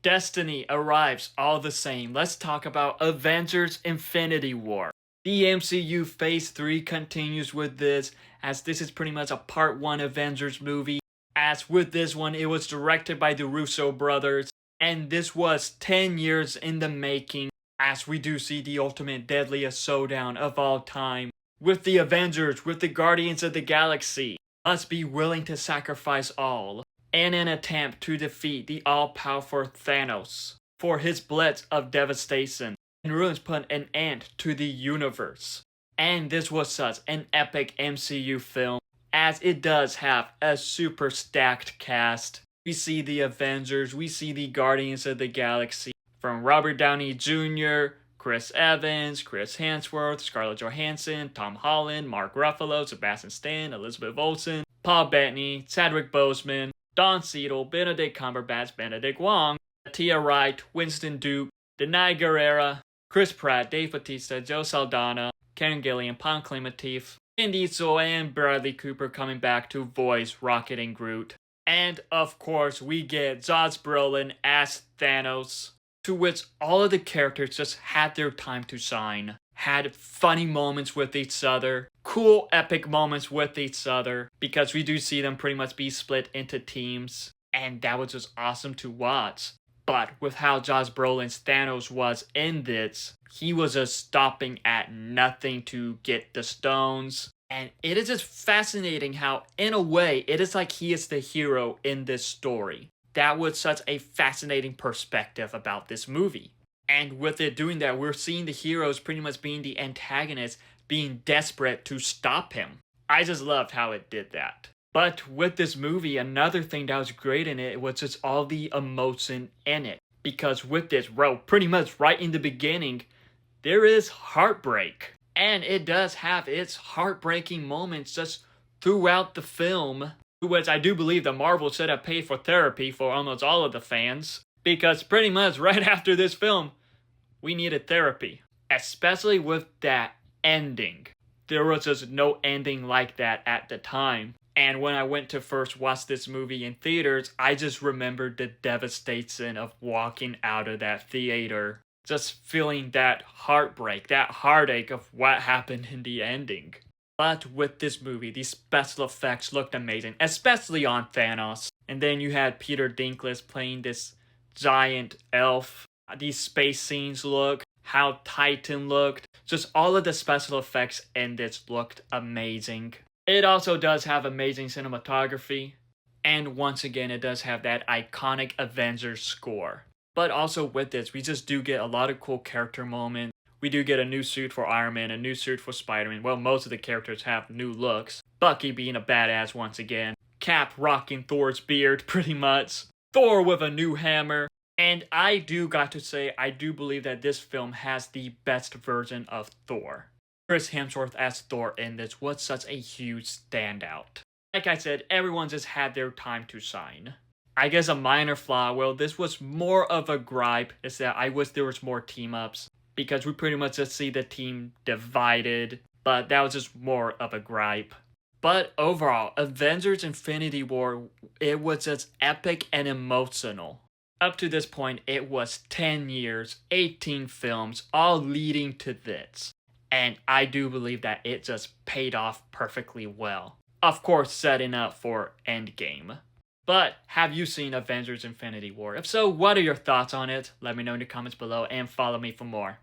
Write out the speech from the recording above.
Destiny arrives all the same. Let's talk about Avengers Infinity War. The MCU Phase 3 continues with this, as this is pretty much a Part 1 Avengers movie. As with this one, it was directed by the Russo brothers, and this was 10 years in the making, as we do see the ultimate deadliest showdown of all time. With the Avengers, with the Guardians of the Galaxy, must be willing to sacrifice all in an attempt to defeat the all-powerful Thanos for his blitz of devastation and ruins put an end to the universe. And this was such an epic MCU film, as it does have a super stacked cast. We see the Avengers, we see the Guardians of the Galaxy, from Robert Downey Jr., Chris Evans, Chris Hemsworth, Scarlett Johansson, Tom Holland, Mark Ruffalo, Sebastian Stan, Elizabeth Olsen, Paul Bettany, Chadwick Boseman, Don Cheadle, Benedict Cumberbatch, Benedict Wong, Tia Wright, Winston Duke, Denai Guerrera, Chris Pratt, Dave Bautista, Joe Saldana, Karen Gillian, Pon Clementif, Vin Diesel, and Bradley Cooper coming back to voice Rocket and Groot. And of course, we get Josh Brolin as Thanos, to which all of the characters just had their time to shine. Had funny moments with each other, cool epic moments with each other, because we do see them pretty much be split into teams, and that was just awesome to watch. But with how Josh Brolin's Thanos was in this, he was just stopping at nothing to get the stones, and it is just fascinating how, in a way, it is like he is the hero in this story. That was such a fascinating perspective about this movie. And with it doing that, we're seeing the heroes pretty much being the antagonists, being desperate to stop him. I just loved how it did that. But with this movie, another thing that was great in it was just all the emotion in it. Because with this, pretty much right in the beginning, there is heartbreak. And it does have its heartbreaking moments just throughout the film, which I do believe that Marvel should have paid for therapy for almost all of the fans. Because pretty much right after this film, we needed therapy. Especially with that ending. There was just no ending like that at the time. And when I went to first watch this movie in theaters, I just remembered the devastation of walking out of that theater. Just feeling that heartbreak, that heartache of what happened in the ending. But with this movie, the special effects looked amazing, especially on Thanos. And then you had Peter Dinklage playing this giant elf. These space scenes look, how Titan looked. Just all of the special effects in this looked amazing. It also does have amazing cinematography. And once again, it does have that iconic Avengers score. But also with this, we just do get a lot of cool character moments. We do get a new suit for Iron Man, a new suit for Spider-Man. Well, most of the characters have new looks. Bucky being a badass once again. Cap rocking Thor's beard, pretty much. Thor with a new hammer. And I do got to say, I do believe that this film has the best version of Thor. Chris Hemsworth as Thor in this was such a huge standout. Like I said, everyone just had their time to shine. I guess a minor flaw, well, this was more of a gripe, is that I wish there was more team-ups. Because we pretty much just see the team divided, but that was just more of a gripe. But overall, Avengers Infinity War, it was just epic and emotional. Up to this point, it was 10 years, 18 films, all leading to this. And I do believe that it just paid off perfectly well. Of course, setting up for Endgame. But have you seen Avengers Infinity War? If so, what are your thoughts on it? Let me know in the comments below and follow me for more.